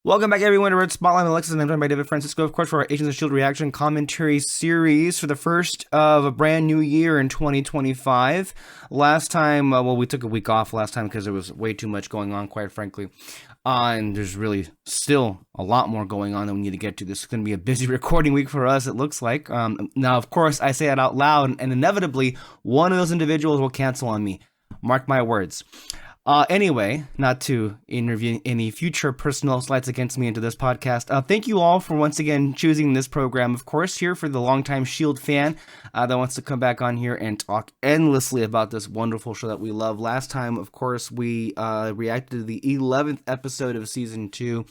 Welcome back, everyone, to Red Spotlight. I'm Alexis, and I'm joined by David Francisco, of course, for our Agents of S.H.I.E.L.D. reaction commentary series for the first of a brand new year in 2025. Last time, we took a week off last time because there was way too much going on, quite frankly. And there's really still a lot more going on that we need to get to. This is going to be a busy recording week for us, it looks like. Now, of course, I say it out loud, and inevitably, one of those individuals will cancel on me. Mark my words. Anyway, not to interview any future personal slights against me into this podcast. Thank you all for once again choosing this program. Of course, here for the longtime S.H.I.E.L.D. fan that wants to come back on here and talk endlessly about this wonderful show that we love. Last time, of course, we reacted to the 11th episode of season 2.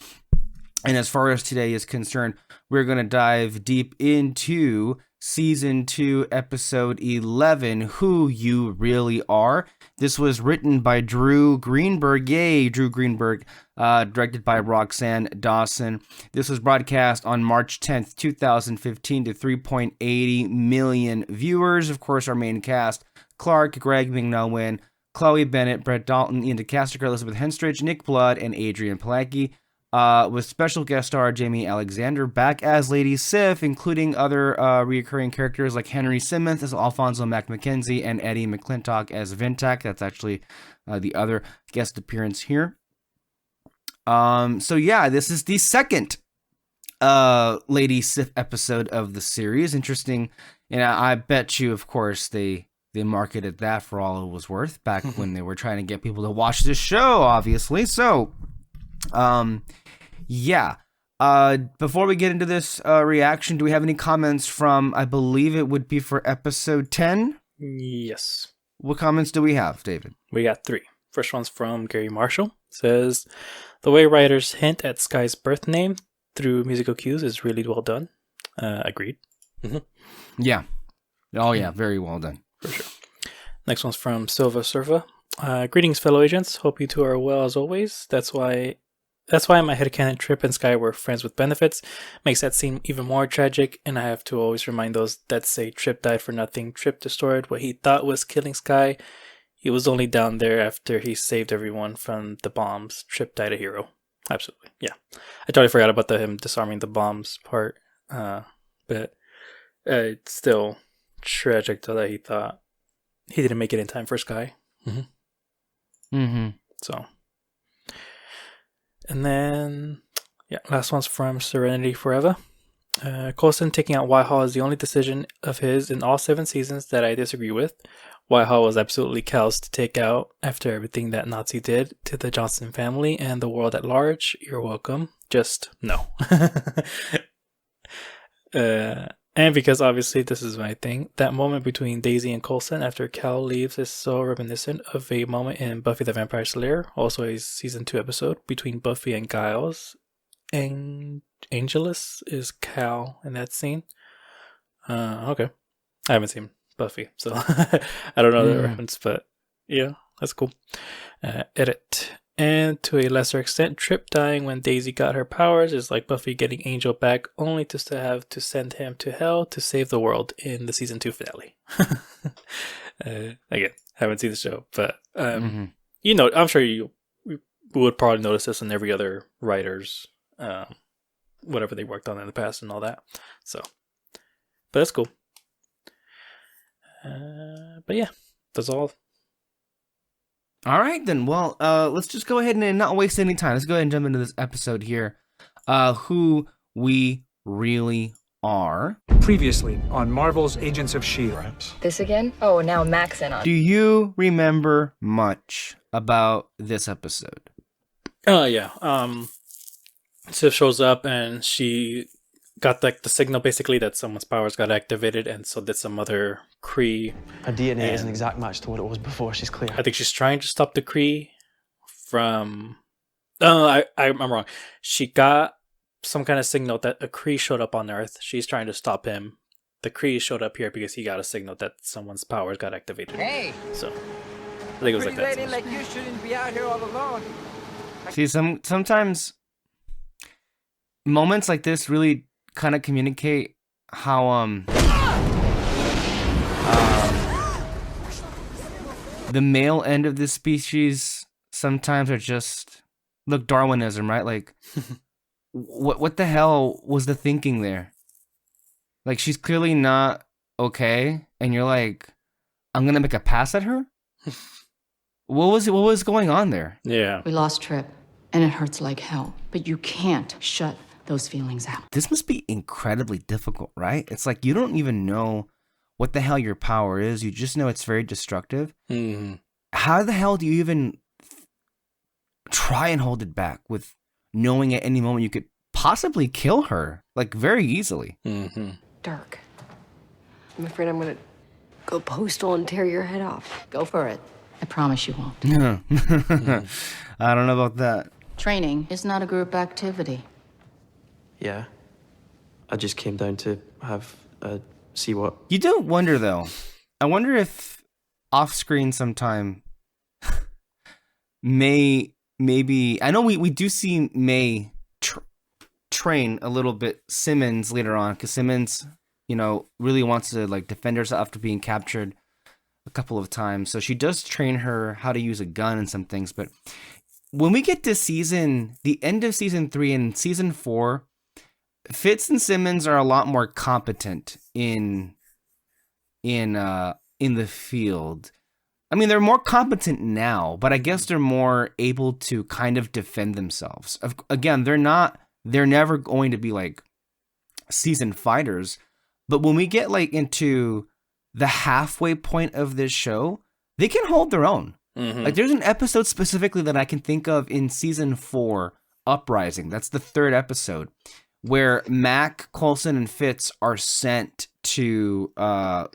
And as far as today is concerned, we're going to dive deep into season 2, episode 11, Who You Really Are. This was written by Drew Greenberg. Yay, Drew Greenberg. Directed by Roxanne Dawson. This was broadcast on March 10th, 2015 to 3.80 million viewers. Of course, our main cast: Clark, Greg McNowan, Chloe Bennett, Brett Dalton, Ian DeCastrica, Elizabeth Henstridge, Nick Blood, and Adrian Palicki. With special guest star Jamie Alexander back as Lady Sif, including other reoccurring characters like Henry Simmons as Alfonso McKenzie and Eddie McClintock as Vintak. That's actually the other guest appearance here. So yeah, this is the second Lady Sif episode of the series. Interesting, and I bet you, of course, they marketed that for all it was worth back when they were trying to get people to watch this show, obviously. So yeah. Before we get into this reaction, do we have any comments from, I believe it would be for episode 10? Yes. What comments do we have, David? We got 3. First one's from Gary Marshall. Says, the way writers hint at Sky's birth name through musical cues is really well done. Agreed. Yeah. Oh yeah, very well done. For sure. Next one's from Silva Surfa. Greetings, fellow agents. Hope you two are well as always. That's why my headcanon Trip and Sky were friends with benefits. Makes that seem even more tragic, and I have to always remind those that say Trip died for nothing. Trip destroyed what he thought was killing Sky. He was only down there after he saved everyone from the bombs. Trip died a hero. Absolutely. Yeah. I totally forgot about him disarming the bombs part. But it's still tragic though that he thought he didn't make it in time for Sky. So. And then, yeah, last one's from Serenity Forever. Coulson taking out Whitehall is the only decision of his in all 7 seasons that I disagree with. Whitehall was absolutely callous to take out after everything that Nazi did to the Johnson family and the world at large. You're welcome. Just no. And because obviously this is my thing, that moment between Daisy and Coulson after Cal leaves is so reminiscent of a moment in Buffy the Vampire Slayer, also a season 2 episode between Buffy and Giles. And Angelus is Cal in that scene. Okay. I haven't seen Buffy, so I don't know the reference, but yeah, that's cool. Edit. And to a lesser extent, Trip dying when Daisy got her powers is like Buffy getting Angel back, only to have to send him to hell to save the world in the season 2 finale. Again, haven't seen the show, but you know, I'm sure you would probably notice this in every other writer's whatever they worked on in the past and all that. So, but that's cool. But yeah, that's all. All right, then. Well, let's just go ahead and not waste any time. Let's go ahead and jump into this episode here. Who We Really Are. Previously on Marvel's Agents of S.H.I.E.L.D. This again? Oh, now Max in on. Do you remember much about this episode? Oh, yeah. Sif shows up and she got like the signal basically that someone's powers got activated, and so did some other Kree. Her DNA is an exact match to what it was before, she's clear. I think she's trying to stop the Kree from... I'm wrong. She got some kind of signal that a Kree showed up on Earth. She's trying to stop him. The Kree showed up here because he got a signal that someone's powers got activated. Hey! So, I think it was like that. Lady like you shouldn't be out here all alone. See, sometimes moments like this really kind of communicate how the male end of this species sometimes are just, look, Darwinism, right? Like what the hell was the thinking there? Like, she's clearly not okay, and you're like, I'm gonna make a pass at her? What was going on there? Yeah. We lost Trip, and it hurts like hell. But you can't shut those feelings out. This must be incredibly difficult, right? It's like you don't even know what the hell your power is. You just know it's very destructive. Mm-hmm. How the hell do you even try and hold it back with knowing at any moment you could possibly kill her, like, very easily? Mm-hmm. Dirk, I'm afraid I'm gonna go postal and tear your head off. Go for it. I promise you won't. I don't know about that. Training is not a group activity. Yeah. I just came down to see what... You do wonder, though. I wonder if off-screen sometime maybe... I know we do see May train a little bit Simmons later on, because Simmons, really wants to, like, defend herself after being captured a couple of times. So she does train her how to use a gun and some things. But when we get to the end of season 3 and season 4, Fitz and Simmons are a lot more competent in the field. I mean, they're more competent now, but I guess they're more able to kind of defend themselves. Again, they're never going to be like seasoned fighters, but when we get like into the halfway point of this show, they can hold their own. Mm-hmm. Like, there's an episode specifically that I can think of in season 4, Uprising. That's the 3rd episode, where Mac, Coulson, and Fitz are sent to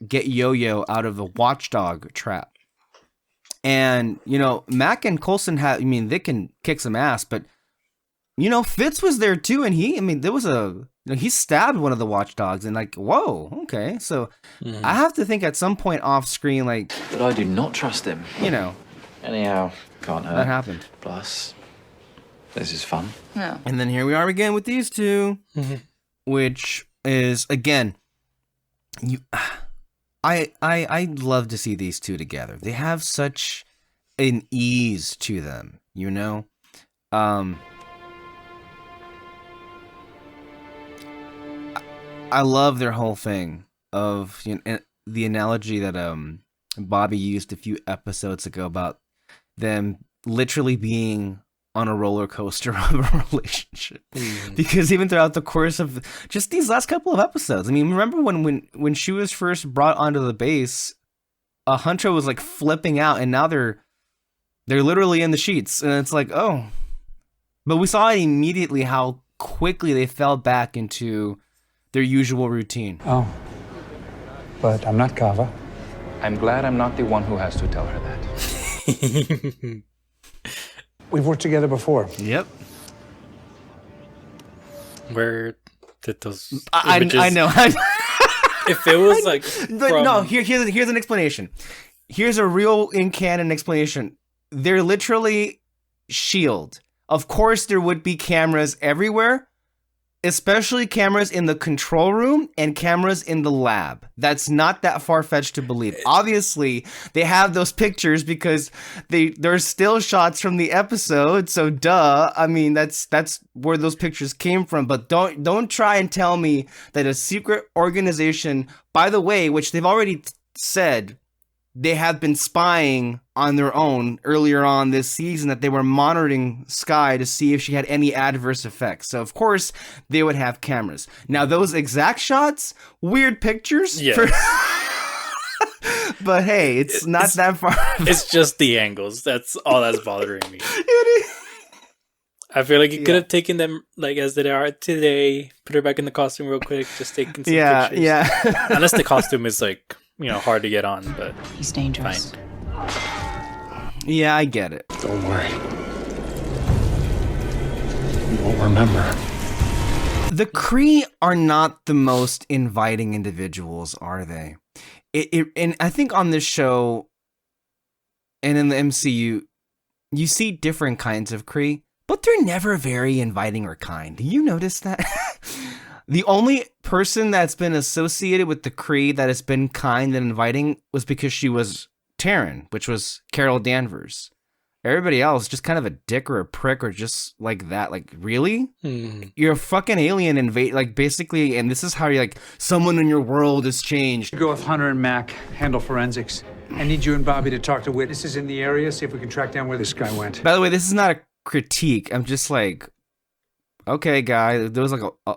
get Yo-Yo out of the watchdog trap. And, Mac and Coulson they can kick some ass, but, Fitz was there too, and there was he stabbed one of the watchdogs, and like, whoa, okay. So I have to think at some point off screen, like... But I do not trust him. Anyhow, can't hurt. That happened. Plus, this is fun. No. And then here we are again with these two, which is, again, I love to see these two together. They have such an ease to them, I love their whole thing of the analogy that Bobby used a few episodes ago about them literally being on a roller coaster of a relationship. Because even throughout the course of just these last couple of episodes, I mean, remember when she was first brought onto the base, Hunter was like flipping out, and now they're literally in the sheets, and it's like, oh. But we saw immediately how quickly they fell back into their usual routine. Oh. But I'm not Kava. I'm glad I'm not the one who has to tell her that. We've worked together before. Yep. Where did those I know. If it was like No, here's an explanation. Here's a real in-canon explanation. They're literally S.H.I.E.L.D. Of course, there would be cameras everywhere, especially cameras in the control room and cameras in the lab. That's not that far-fetched to believe. Obviously, they have those pictures because there's still shots from the episode, so duh. I mean, that's where those pictures came from. But don't try and tell me that a secret organization, by the way, which they've already said they have been spying on their own earlier on this season, that they were monitoring Skye to see if she had any adverse effects. So, of course, they would have cameras. Now, those exact shots, weird pictures. Yeah. But hey, it's not that far. It's just the angles. That's all that's bothering me. I feel like you could have taken them like as they are today, put her back in the costume real quick, just taking some pictures. Yeah. Unless the costume is like, hard to get on, but He's dangerous. fine. Yeah, I get it. Don't worry. You won't remember. The Kree are not the most inviting individuals, are they? And I think on this show and in the MCU, you see different kinds of Kree, but they're never very inviting or kind. Do you notice that? The only person that's been associated with the Kree that has been kind and inviting was because she was Terran, which was Carol Danvers. everybody else just kind of a dick or a prick or just like that. Like, really? Mm. You're a fucking alien invade, like, basically, and this is how you're like, someone in your world has changed. Go with Hunter and Mac, handle forensics. I need you and Bobby to talk to witnesses in the area, see if we can track down where this guy went. By the way, this is not a critique. I'm just like, okay, guy, there was like a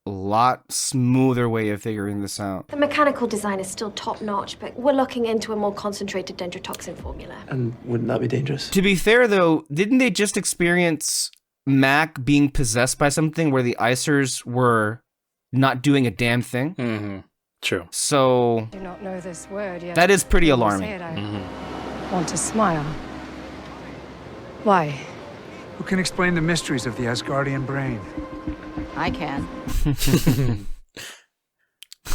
lot smoother way of figuring this out. The mechanical design is still top notch, but we're looking into a more concentrated dendrotoxin formula. And wouldn't that be dangerous? To be fair, though, didn't they just experience Mac being possessed by something where the Icers were not doing a damn thing? Mm-hmm. True. So I do not know this word yet. that is pretty When you alarming. say it, I want to smile. Why? Who can explain the mysteries of the Asgardian brain? I can.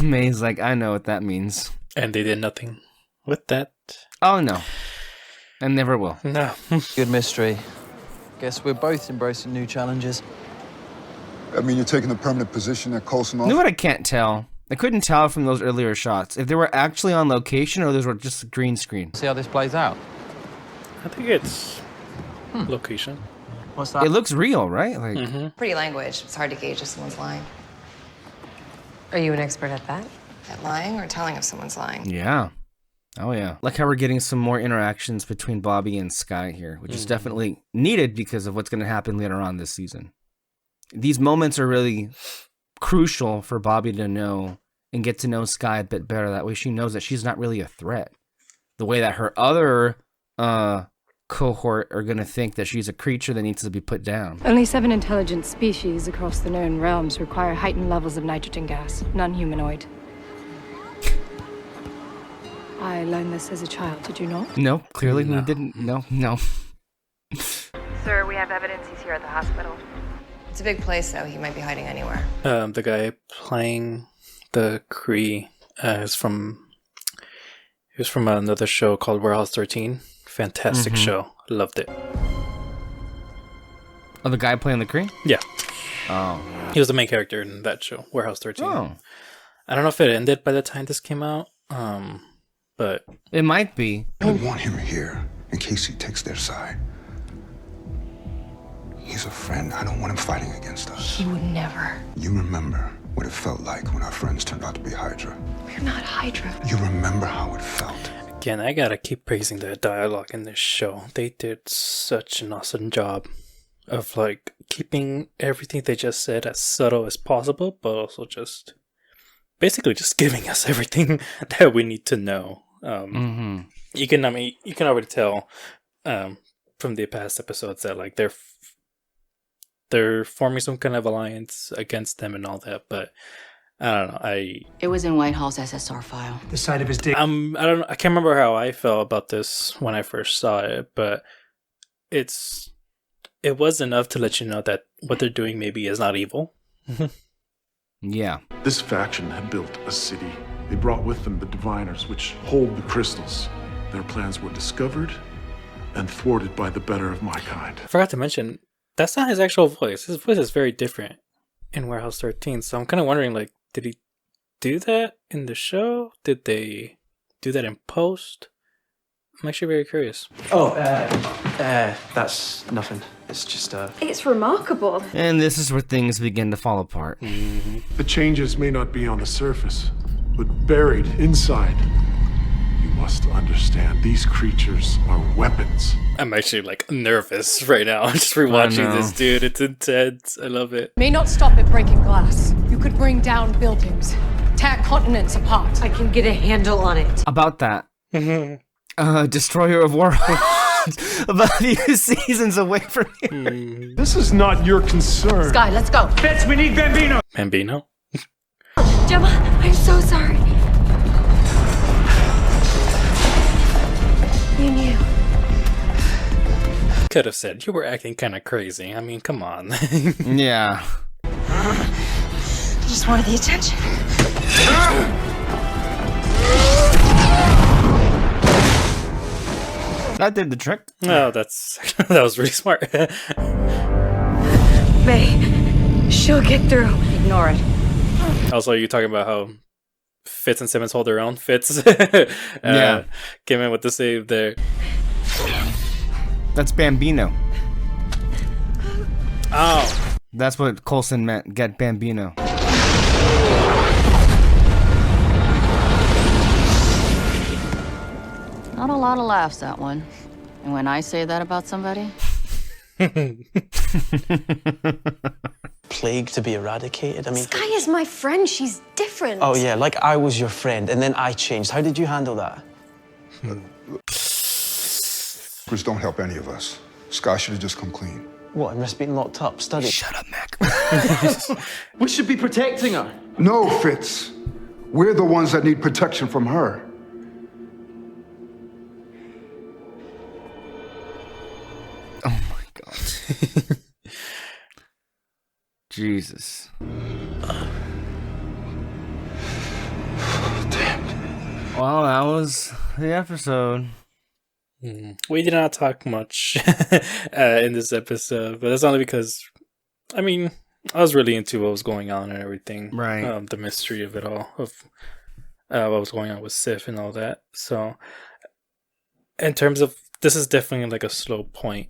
May's like, I know what that means. And they did nothing with that. Oh, no. And never will. No. Good mystery. Guess we're both embracing new challenges. I mean, you're taking a permanent position at Coulson. You know what I can't tell? I couldn't tell from those earlier shots if they were actually on location or those were just a green screen. See how this plays out. I think it's location. What's that? It looks real, right? Like, Pretty language. It's hard to gauge if someone's lying. Are you an expert at that? At lying or telling if someone's lying? yeah. Oh, yeah. Like how we're getting some more interactions between Bobby and Skye here, which is definitely needed because of what's going to happen later on this season. These moments are really crucial for Bobby to know and get to know Skye a bit better. That way she knows that she's not really a threat. The way that her other cohort are going to think that she's a creature that needs to be put down. Only 7 intelligent species across the known realms require heightened levels of nitrogen gas, non-humanoid. I learned this as a child, did you not? No, clearly we didn't. No. Sir, we have evidence he's here at the hospital. It's a big place, though. He might be hiding anywhere. The guy playing the Kree is from... He was from another show called Warehouse 13. Fantastic show. Loved it. Oh, the guy playing the Kree? Yeah. Oh. He was the main character in that show, Warehouse 13. Oh. I don't know if it ended by the time this came out, but... It might be. I want him here in case he takes their side. He's a friend. I don't want him fighting against us. He would never. You remember what it felt like when our friends turned out to be Hydra. We're not Hydra. You remember how it felt. Again, I gotta keep praising the dialogue in this show. They did such an awesome job of like keeping everything they just said as subtle as possible, but also just basically just giving us everything that we need to know. You can already tell from the past episodes that like they're forming some kind of alliance against them and all that, but I don't know. It was in Whitehall's SSR file. The side of his dick. I don't know. I can't remember how I felt about this when I first saw it, but it was enough to let you know that what they're doing maybe is not evil. Yeah. This faction had built a city. They brought with them the diviners, which hold the crystals. Their plans were discovered and thwarted by the better of my kind. I forgot to mention, that's not his actual voice. His voice is very different in Warehouse 13, so I'm kind of wondering, like, did he do that in the show? Did they do that in post? I'm actually very curious. Oh, that's nothing. It's just, It's remarkable. And this is where things begin to fall apart. The changes may not be on the surface, but buried inside. You must understand, these creatures are weapons. I'm actually, like, nervous right now. Just rewatching this, dude. It's intense. I love it. May not stop at breaking glass. You could bring down buildings, tear continents apart. I can get a handle on it. About that. Destroyer of Worlds. About a few seasons away from here. This is not your concern. Skye, let's go. Fitz, we need Bambino. Bambino? Gemma, I'm so sorry. You knew. Could have said, you were acting kind of crazy. I mean, come on. Yeah. I just wanted the attention. That did the trick. No, that was really smart. May, she'll get through. Ignore it. Also, you talking about how Fitz and Simmons hold their own. Fitz Yeah. came in with the save there. That's Bambino. Oh. That's what Coulson meant. Get Bambino. Not a lot of laughs, that one. And when I say that about somebody... Plague to be eradicated? I mean... Sky is my friend. She's different. Oh, yeah, like I was your friend, and then I changed. How did you handle that? Chris, don't help any of us. Sky should have just come clean. What, and risk being locked up, studied? Shut up, Mac. We should be protecting her. No, Fitz. We're the ones that need protection from her. Oh my god. Jesus. Well, that was the episode. We did not talk much in this episode, but that's only because, I mean, I was really into what was going on and everything. Right. The mystery of it all, of what was going on with Sif and all that. So, in terms of, this is definitely like a slow point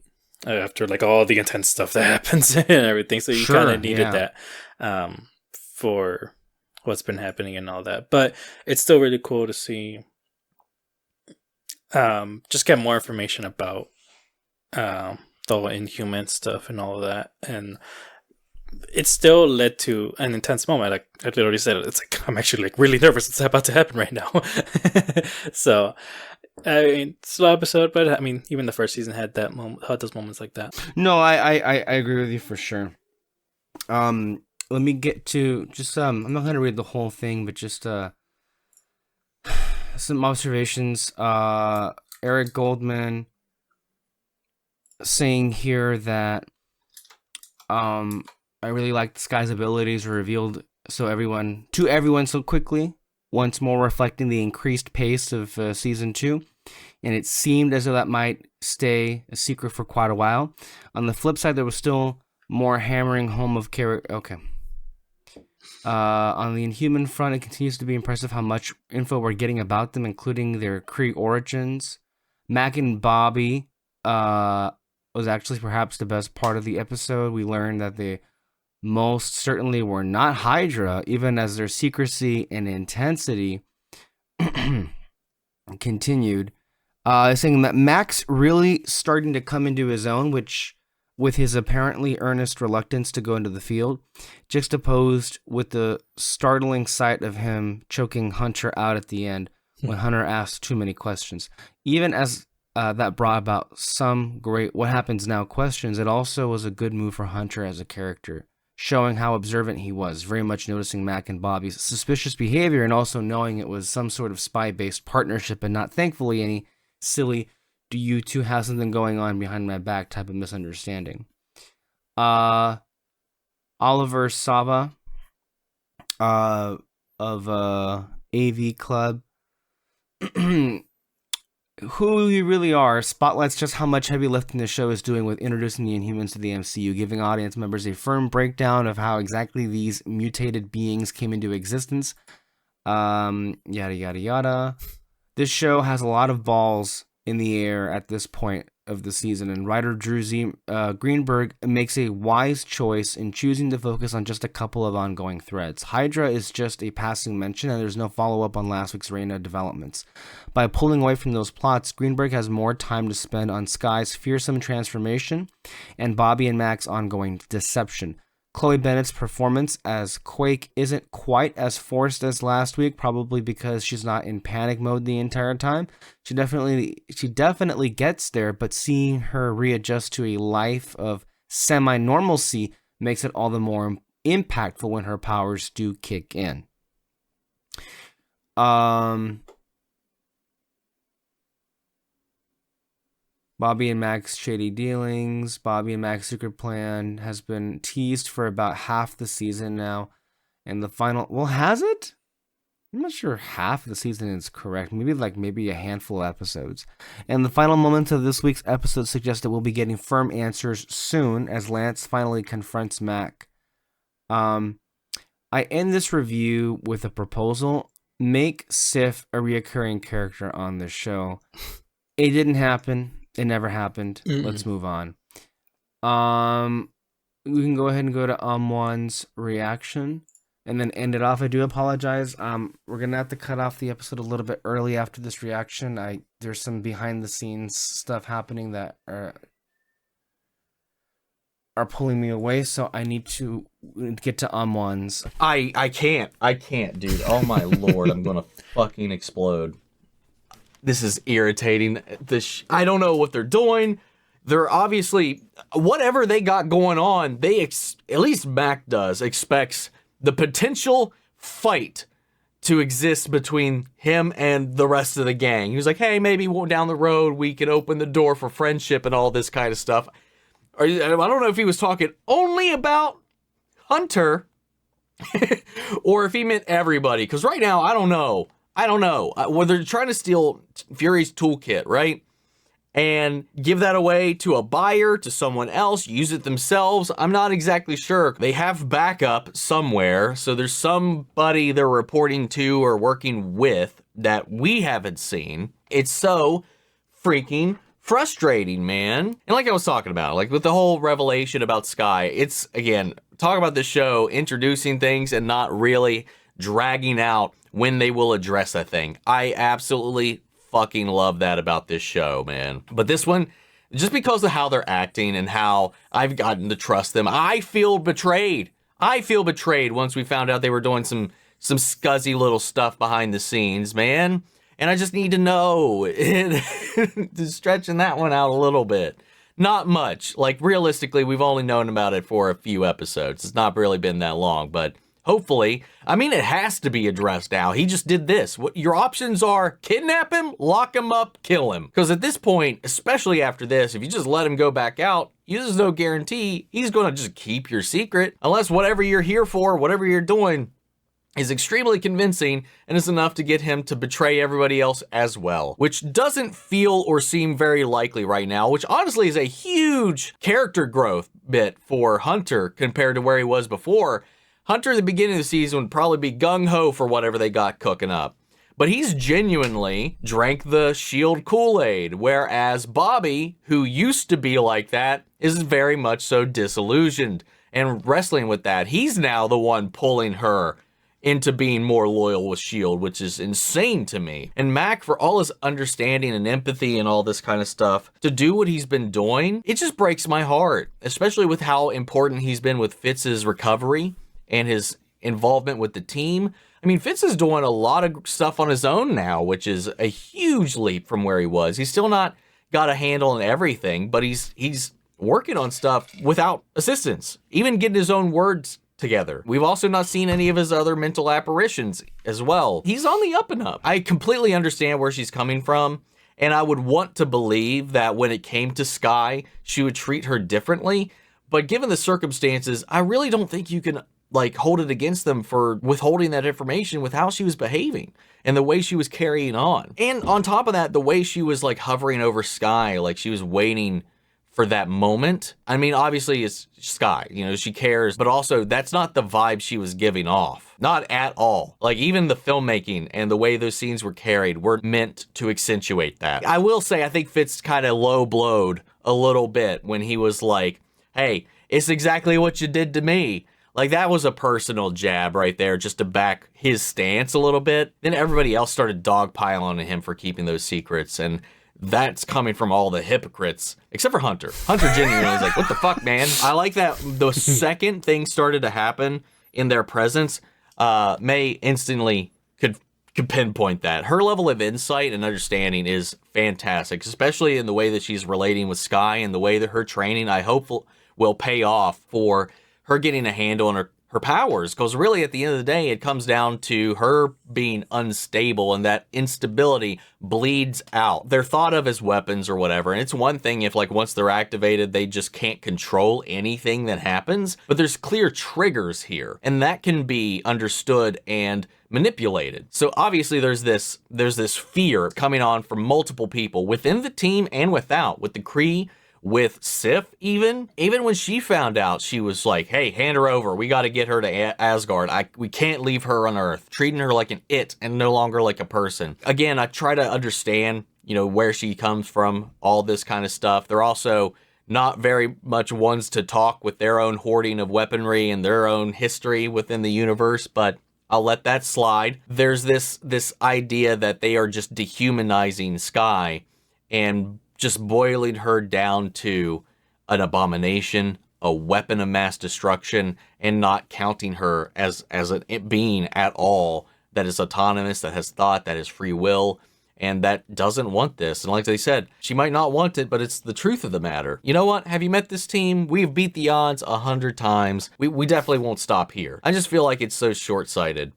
after like all the intense stuff that happens and everything. So you kind of needed that for what's been happening and all that. But it's still really cool to see. Just get more information about the whole Inhuman stuff and all of that, and it still led to an intense moment. Like I literally said, it's like I'm actually like really nervous. It's about to happen right now. So, I mean, slow episode, but I mean, even the first season had that moment, had those moments like that. No, I agree with you for sure. Let me get to just I'm not gonna read the whole thing, but just some observations. Eric Goldman saying here that I really liked Sky's abilities were revealed to everyone so quickly, once more reflecting the increased pace of season 2, and it seemed as though that might stay a secret for quite a while. On the flip side, there was still more hammering home of character. Okay. On the Inhuman front, it continues to be impressive how much info we're getting about them, including their Kree origins. Mac and Bobby was actually perhaps the best part of the episode. We learned that they most certainly were not Hydra, even as their secrecy and intensity continued. Saying that Mac's really starting to come into his own, which, with his apparently earnest reluctance to go into the field, juxtaposed with the startling sight of him choking Hunter out at the end when Hunter asked too many questions. Even as that brought about some great what happens now questions, it also was a good move for Hunter as a character, showing how observant he was, very much noticing Mac and Bobby's suspicious behavior and also knowing it was some sort of spy-based partnership and not, thankfully, any silly, do you two have something going on behind my back type of misunderstanding. Oliver Sava of AV Club, who you really are, spotlights just how much heavy lifting the show is doing with introducing the Inhumans to the MCU, giving audience members a firm breakdown of how exactly these mutated beings came into existence. Yada, yada, yada. This show has a lot of balls in the air at this point of the season, and writer Drew Greenberg makes a wise choice in choosing to focus on just a couple of ongoing threads. Hydra is just a passing mention, and there's no follow-up on last week's Reina developments. By pulling away from those plots, Greenberg has more time to spend on Sky's fearsome transformation and Bobby and Mac's ongoing deception. Chloe Bennett's performance as Quake isn't quite as forced as last week, probably because she's not in panic mode the entire time. She definitely gets there, but seeing her readjust to a life of semi-normalcy makes it all the more impactful when her powers do kick in. Bobby and Mac's shady dealings. Bobby and Mac's secret plan has been teased for about half the season now. And the final... Well, has it? I'm not sure half the season is correct. Maybe a handful of episodes. And the final moments of this week's episode suggest that we'll be getting firm answers soon as Lance finally confronts Mac. I end this review with a proposal. Make Sif a reoccurring character on the show. It didn't happen. It never happened. Mm-mm. Let's move on. We can go ahead and go to one's reaction and then end it off. I do apologize. We're gonna have to cut off the episode a little bit early after this reaction. There's some behind the scenes stuff happening that are pulling me away, so I need to get to one's. I can't, dude. Oh my lord, I'm gonna fucking explode. This is irritating. I don't know what they're doing. They're obviously, whatever they got going on, at least Mac does, expects the potential fight to exist between him and the rest of the gang. He was like, hey, maybe down the road we can open the door for friendship and all this kind of stuff. I don't know if he was talking only about Hunter or if he meant everybody. Because right now, I don't know. Well, they're trying to steal Fury's toolkit, right? And give that away to a buyer, to someone else, use it themselves. I'm not exactly sure. They have backup somewhere. So there's somebody they're reporting to or working with that we haven't seen. It's so freaking frustrating, man. And like I was talking about, like with the whole revelation about Sky, it's, again, talk about this show, introducing things and not really dragging out when they will address a thing. I absolutely fucking love that about this show, man. But this one, just because of how they're acting and how I've gotten to trust them, I feel betrayed. I feel betrayed once we found out they were doing some scuzzy little stuff behind the scenes, man. And I just need to know. Just stretching that one out a little bit. Not much. Like, realistically, we've only known about it for a few episodes. It's not really been that long, but hopefully, I mean, it has to be addressed now. He just did this. What your options are: kidnap him, lock him up, kill him. Because at this point, especially after this, if you just let him go back out, there's no guarantee he's going to just keep your secret. Unless whatever you're here for, whatever you're doing, is extremely convincing and is enough to get him to betray everybody else as well, which doesn't feel or seem very likely right now, which honestly is a huge character growth bit for Hunter compared to where he was before. Hunter at the beginning of the season would probably be gung-ho for whatever they got cooking up, but he's genuinely drank the SHIELD Kool-Aid, whereas Bobby, who used to be like that, is very much so disillusioned and wrestling with that. He's now the one pulling her into being more loyal with SHIELD, which is insane to me. And Mac, for all his understanding and empathy and all this kind of stuff, to do what he's been doing, it just breaks my heart, especially with how important he's been with Fitz's recovery and his involvement with the team. I mean, Fitz is doing a lot of stuff on his own now, which is a huge leap from where he was. He's still not got a handle on everything, but he's working on stuff without assistance, even getting his own words together. We've also not seen any of his other mental apparitions as well. He's on the up and up. I completely understand where she's coming from, and I would want to believe that when it came to Sky, she would treat her differently, but given the circumstances, I really don't think you can like hold it against them for withholding that information with how she was behaving and the way she was carrying on. And on top of that, the way she was like hovering over Sky, like she was waiting for that moment. I mean, obviously it's Sky, you know, she cares, but also that's not the vibe she was giving off. Not at all. Like even the filmmaking and the way those scenes were carried were meant to accentuate that. I will say, I think Fitz kind of low blowed a little bit when he was like, hey, it's exactly what you did to me. Like that was a personal jab right there just to back his stance a little bit. Then everybody else started dogpiling on him for keeping those secrets, and that's coming from all the hypocrites, except for Hunter. Hunter genuinely was like, what the fuck, man? I like that the second things started to happen in their presence, May instantly could pinpoint that. Her level of insight and understanding is fantastic, especially in the way that she's relating with Sky and the way that her training, I hope, will pay off for her getting a handle on her powers, because really at the end of the day it comes down to her being unstable, and that instability bleeds out. They're thought of as weapons or whatever, and it's one thing if like once they're activated they just can't control anything that happens, but there's clear triggers here, and that can be understood and manipulated. So obviously there's this fear coming on from multiple people within the team and without, with the Kree, with Sif even when she found out, she was like, hey, hand her over. We got to get her to Asgard. We can't leave her on Earth, treating her like an it and no longer like a person. Again, I try to understand where she comes from, all this kind of stuff. They're also not very much ones to talk with their own hoarding of weaponry and their own history within the universe, but I'll let that slide. There's this idea that they are just dehumanizing Skye and just boiling her down to an abomination, a weapon of mass destruction, and not counting her as a being at all that is autonomous, that has thought, that has free will, and that doesn't want this. And like they said, she might not want it, but it's the truth of the matter. You know what? Have you met this team? We've beat the odds 100 times. We definitely won't stop here. I just feel like it's so short-sighted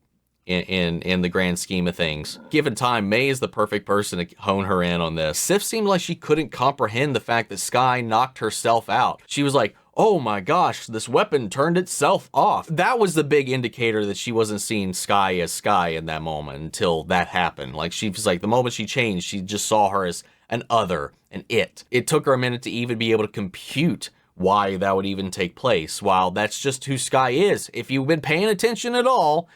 in the grand scheme of things. Given time, May is the perfect person to hone her in on this. Sif seemed like she couldn't comprehend the fact that Skye knocked herself out. She was like, oh my gosh, this weapon turned itself off. That was the big indicator that she wasn't seeing Skye as Skye in that moment until that happened. Like, she was like, the moment she changed, she just saw her as an other, an it. It took her a minute to even be able to compute why that would even take place. While that's just who Skye is. If you've been paying attention at all,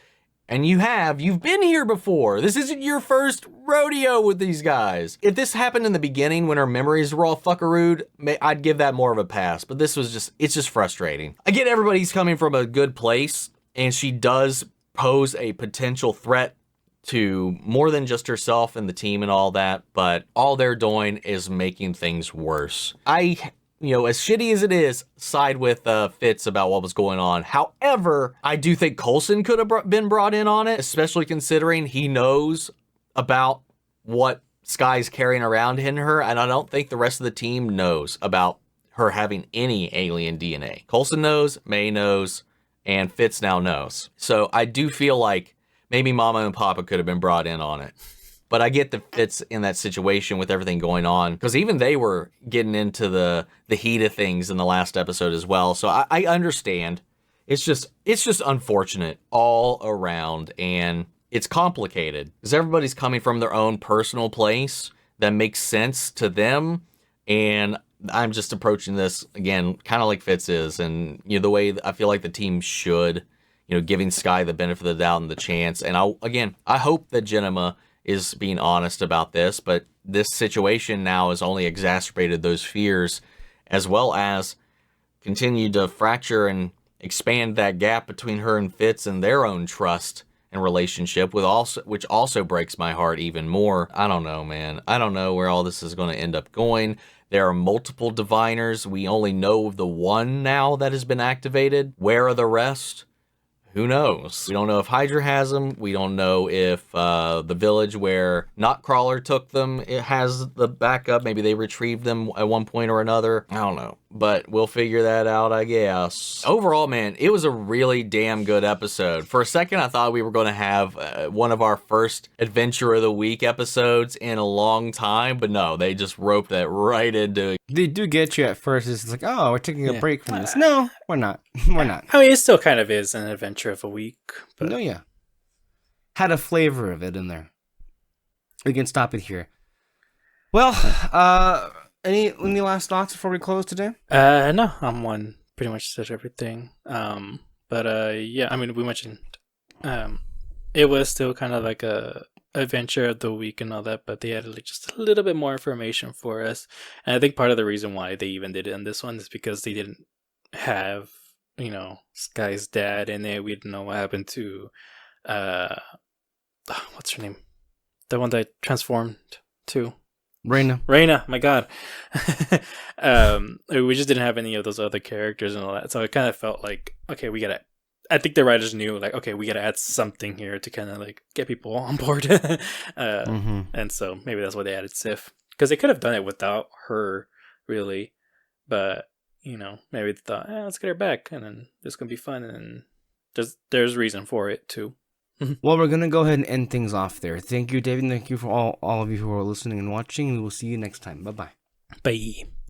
and you've been here before. This isn't your first rodeo with these guys. If this happened in the beginning when her memories were all fuckarooed, I'd give that more of a pass. But this was it's just frustrating. I get everybody's coming from a good place, and she does pose a potential threat to more than just herself and the team and all that, but all they're doing is making things worse. As shitty as it is, side with Fitz about what was going on. However, I do think Coulson could have been brought in on it, especially considering he knows about what Skye's carrying around in her, and I don't think the rest of the team knows about her having any alien DNA. Coulson knows, May knows, and Fitz now knows. So I do feel like maybe Mama and Papa could have been brought in on it. But I get the Fitz in that situation with everything going on, because even they were getting into the heat of things in the last episode as well. So I understand. It's just unfortunate all around, and it's complicated because everybody's coming from their own personal place that makes sense to them. And I'm just approaching this again, kind of like Fitz is, and the way I feel like the team should, giving Skye the benefit of the doubt and the chance. And I hope that Jenema is being honest about this, but this situation now has only exacerbated those fears, as well as continued to fracture and expand that gap between her and Fitz and their own trust and relationship, which also breaks my heart even more. I don't know, man. I don't know where all this is going to end up going. There are multiple diviners. We only know of the one now that has been activated. Where are the rest? Who knows? We don't know if Hydra has them. We don't know if the village where Notcrawler took them, it has the backup. Maybe they retrieved them at one point or another. I don't know. But we'll figure that out, I guess. Overall, man, it was a really damn good episode. For a second, I thought we were going to have one of our first Adventure of the Week episodes in a long time. But no, they just roped that right into it. They do get you at first. It's like, oh, we're taking a break from this. No, we're not. We're not. I mean, it still kind of is an Adventure of a Week. But no, yeah. Had a flavor of it in there. We can stop it here. Well, any last thoughts before we close today? No, I'm pretty much said everything. Yeah, I mean, we mentioned it was still kind of like a Adventure of the Week and all that, but they added just a little bit more information for us. And I think part of the reason why they even did it in this one is because they didn't have, Skye's dad in it. We didn't know what happened to what's her name? The one that transformed to Reyna, my god. We just didn't have any of those other characters and all that. So it kind of felt like, okay, I think the writers knew, like, okay, we gotta add something here to kind of like get people on board. And so maybe that's why they added Sif, because they could have done it without her, really. But maybe they thought, let's get her back, and then this gonna be fun, and there's reason for it too. Well, we're gonna go ahead and end things off there. Thank you, David. Thank you for all of you who are listening and watching. We will see you next time. Bye-bye. Bye.